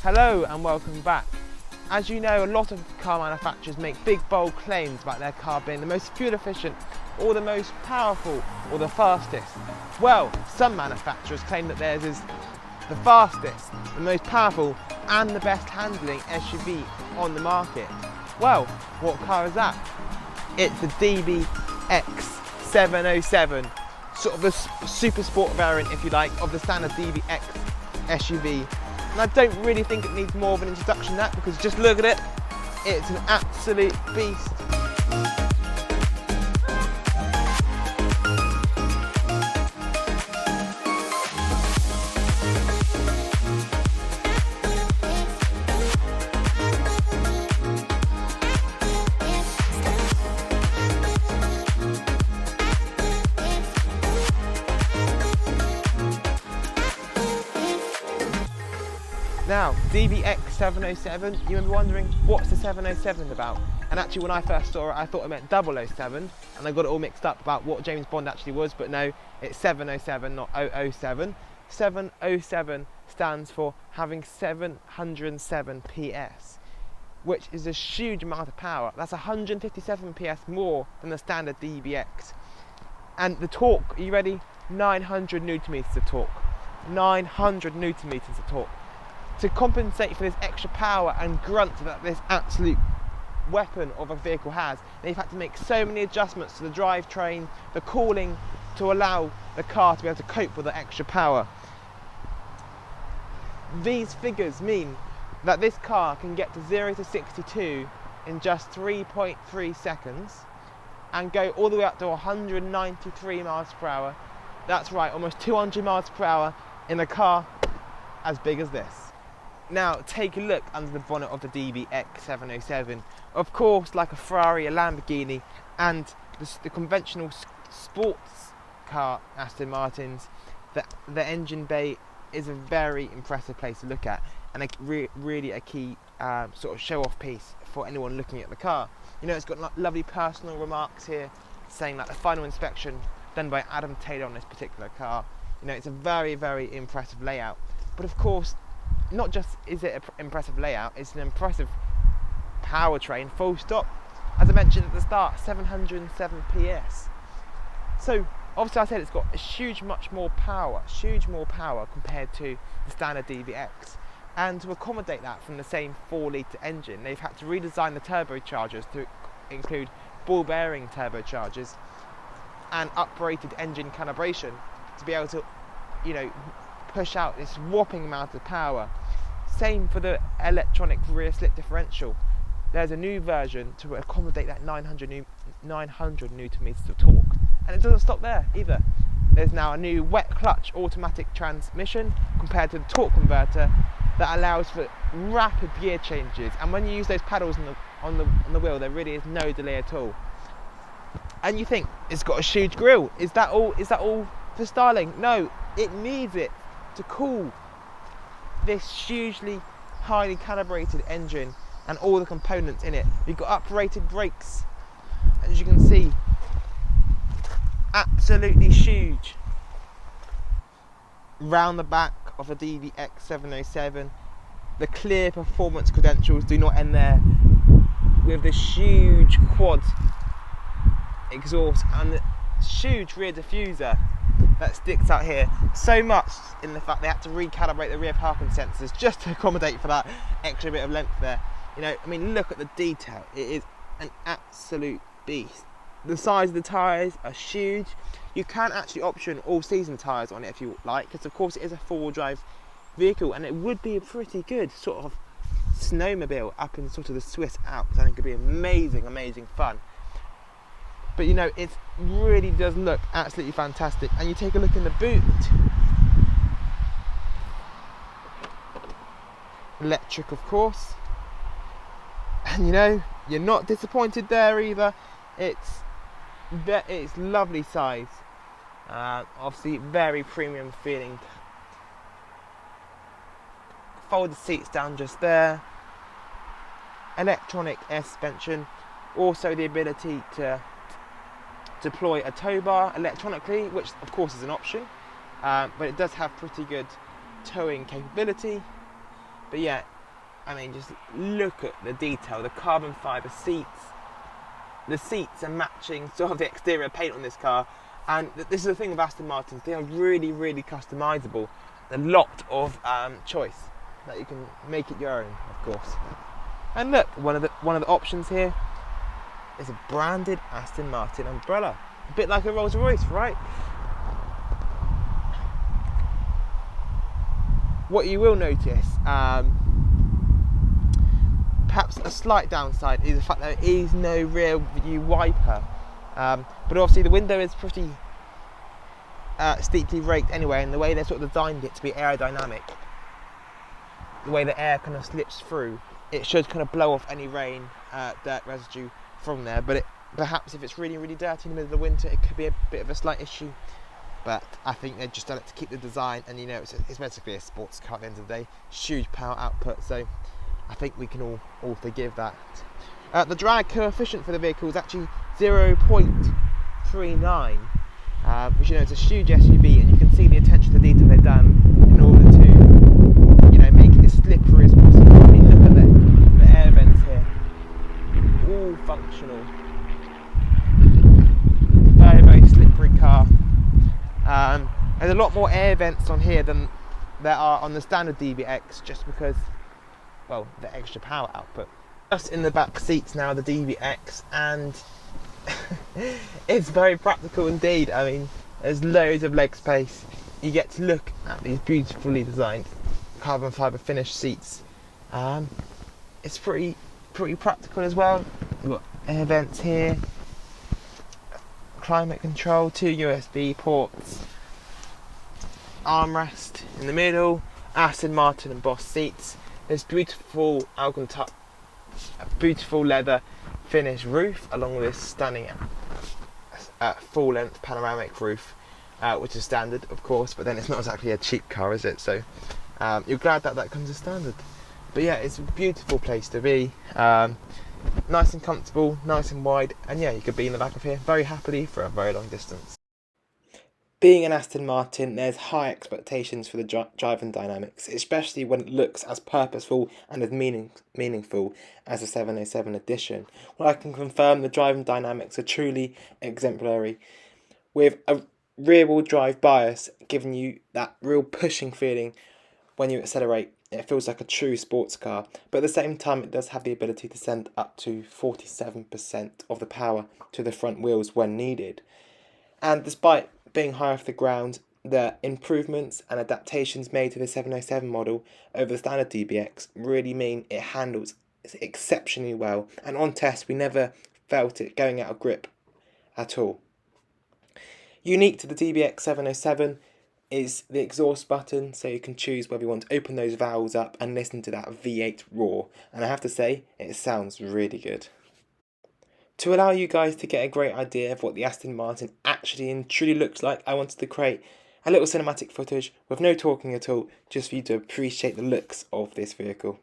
Hello and welcome back. As you know, a lot of car manufacturers make big bold claims about their car being the most fuel efficient or the most powerful or the fastest. Well, some manufacturers claim that theirs is the fastest, the most powerful and the best handling SUV on the market. Well, what car is that? It's the DBX 707, sort of the super sport variant, if you like, of the standard DBX SUV. And I don't really think it needs more of an introduction than that, because just look at it, it's an absolute beast. Now, DBX 707, you may be wondering, what's the 707 about? And actually when I first saw it, I thought it meant 007, and I got it all mixed up about what James Bond actually was, but no, it's 707, not 007. 707 stands for having 707 PS, which is a huge amount of power. That's 157 PS more than the standard DBX. And the torque, are you ready? 900 newton meters of torque. 900 newton meters of torque. To compensate for this extra power and grunt that this absolute weapon of a vehicle has, they've had to make so many adjustments to the drivetrain, the cooling, to allow the car to be able to cope with the extra power. These figures mean that this car can get to 0 to 62 in just 3.3 seconds and go all the way up to 193 miles per hour. That's right, almost 200 miles per hour in a car as big as this. Now, take a look under the bonnet of the DBX 707. Of course, like a Ferrari, a Lamborghini, and the conventional sports car Aston Martins, the engine bay is a very impressive place to look at, and really a key sort of show-off piece for anyone looking at the car. You know, it's got lovely personal remarks here, saying like the final inspection done by Adam Taylor on this particular car. You know, it's a very, very impressive layout. But of course, not just is it an impressive layout, it's an impressive powertrain, full stop. As I mentioned at the start, 707 PS. So obviously I said it's got a much more power compared to the standard DBX. And to accommodate that from the same 4-litre engine, they've had to redesign the turbochargers to include ball bearing turbochargers and uprated engine calibration to be able to, you know, push out this whopping amount of power. Same for the electronic rear slip differential. There's a new version to accommodate that 900 newton meters of torque, and it doesn't stop there either. There's now a new wet clutch automatic transmission compared to the torque converter that allows for rapid gear changes, and when you use those pedals on the wheel, there really is no delay at all. And you think it's got a huge grille. Is that all for styling? No, it needs it to cool this hugely highly calibrated engine and all the components in it. You've got uprated brakes, as you can see, absolutely huge. Round the back of the DBX 707, the clear performance credentials do not end there, with this huge quad exhaust and the huge rear diffuser that sticks out here, so much in the fact they had to recalibrate the rear parking sensors just to accommodate for that extra bit of length there. You know, I mean, look at the detail. It is an absolute beast. The size of the tyres are huge. You can actually option all-season tyres on it if you like, because of course it is a four-wheel drive vehicle, and it would be a pretty good sort of snowmobile up in sort of the Swiss Alps. I think it could be amazing fun. But you know, it really does look absolutely fantastic. And you take a look in the boot. Electric, of course. And you know, you're not disappointed there either. It's lovely size. Obviously, very premium feeling. Fold the seats down just there. Electronic air suspension. Also the ability to deploy a tow bar electronically, which of course is an option, but it does have pretty good towing capability. But yeah, I mean, just look at the detail, the carbon fibre seats. The seats are matching sort of the exterior paint on this car, and this is the thing with Aston Martins, they are really, really customisable. A lot of choice that you can make it your own, of course. And look, one of the options here is a branded Aston Martin umbrella, a bit like a Rolls Royce, right? What you will notice, perhaps a slight downside, is the fact that there is no rear view wiper. But obviously the window is pretty steeply raked anyway, and the way they sort of designed it to be aerodynamic, the way the air kind of slips through, it should kind of blow off any rain, dirt residue from there. But perhaps if it's really, really dirty in the middle of the winter, it could be a bit of a slight issue. But I think they've just done it to keep the design, and you know, it's basically a sports car at the end of the day, huge power output, so I think we can all forgive that. The drag coefficient for the vehicle is actually 0.39, which, you know, it's a huge SUV, and you can see the attention to detail they've done in order to, you know, make it as slippery as possible. I mean, look at the air vents here, all functional. Very, very slippery car. There's a lot more air vents on here than there are on the standard DBX, just because, well, the extra power output. Just in the back seats now, the DBX, and it's very practical indeed. I mean, there's loads of leg space. You get to look at these beautifully designed carbon fibre finished seats. It's pretty practical as well. You've got air vents here, climate control, 2 USB ports, armrest in the middle, Aston Martin and Boss seats. This beautiful beautiful leather finish roof, along with this stunning full length panoramic roof, which is standard, of course, but then it's not exactly a cheap car, is it? So you're glad that comes as standard. But yeah, it's a beautiful place to be. Nice and comfortable, nice and wide, and yeah, you could be in the back of here very happily for a very long distance. Being an Aston Martin, there's high expectations for the driving dynamics, especially when it looks as purposeful and as meaningful as the 707 edition. Well, I can confirm the driving dynamics are truly exemplary, with a rear-wheel drive bias giving you that real pushing feeling when you accelerate. It feels like a true sports car, but at the same time it does have the ability to send up to 47% of the power to the front wheels when needed. And despite being high off the ground, the improvements and adaptations made to the 707 model over the standard DBX really mean it handles exceptionally well, and on test we never felt it going out of grip at all. Unique to the DBX 707 is the exhaust button, so you can choose whether you want to open those valves up and listen to that V8 roar, and I have to say, it sounds really good. To allow you guys to get a great idea of what the Aston Martin actually and truly looks like, I wanted to create a little cinematic footage with no talking at all, just for you to appreciate the looks of this vehicle.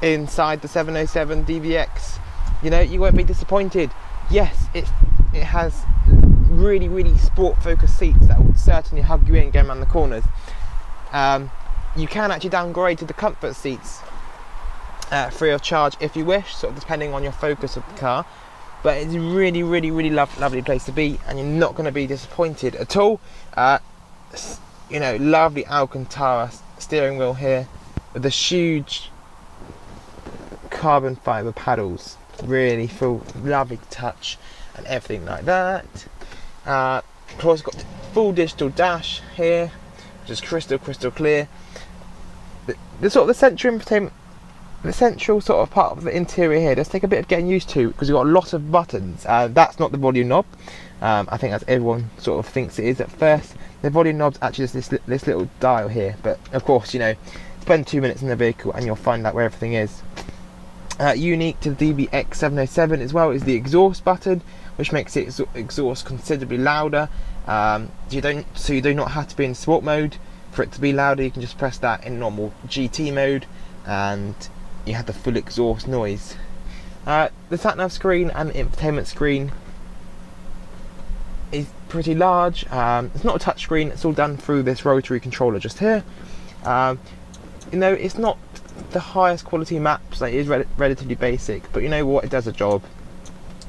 Inside the 707 DBX, you know, you won't be disappointed. Yes, it has really sport focused seats that will certainly hug you in going around the corners. You can actually downgrade to the comfort seats free of charge if you wish, sort of depending on your focus of the car. But it's a really lovely place to be, and you're not going to be disappointed at all. You know, lovely Alcantara steering wheel here with the huge carbon fibre paddles, really feel lovely touch and everything like that. Of course, got the full digital dash here, which is crystal clear. The sort of the central entertainment, the central sort of part of the interior here does take a bit of getting used to, because you've got a lot of buttons. That's not the volume knob. I think as everyone sort of thinks it is at first. The volume knob's actually just this little dial here, but of course, you know, spend 2 minutes in the vehicle and you'll find out where everything is. Unique to the DBX 707 as well is the exhaust button, which makes it exhaust considerably louder. You do not have to be in sport mode for it to be louder. You can just press that in normal GT mode and you have the full exhaust noise. The sat-nav screen and the infotainment screen is pretty large. It's not a touch screen, it's all done through this rotary controller just here. You know, it's not the highest quality maps, like, it is relatively basic, but you know what, it does a job.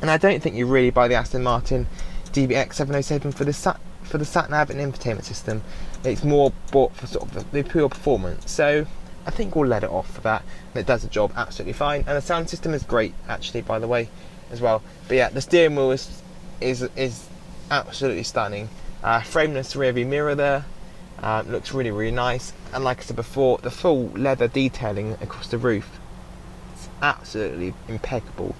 And I don't think you really buy the Aston Martin DBX 707 for the sat nav and infotainment system. It's more bought for sort of the pure performance. So I think we'll let it off for that, and it does the job absolutely fine. And the sound system is great, actually, by the way, as well. But yeah, the steering wheel is absolutely stunning. Frameless rear view mirror there. Looks really nice, and like I said before, the full leather detailing across the roof, it's absolutely impeccable.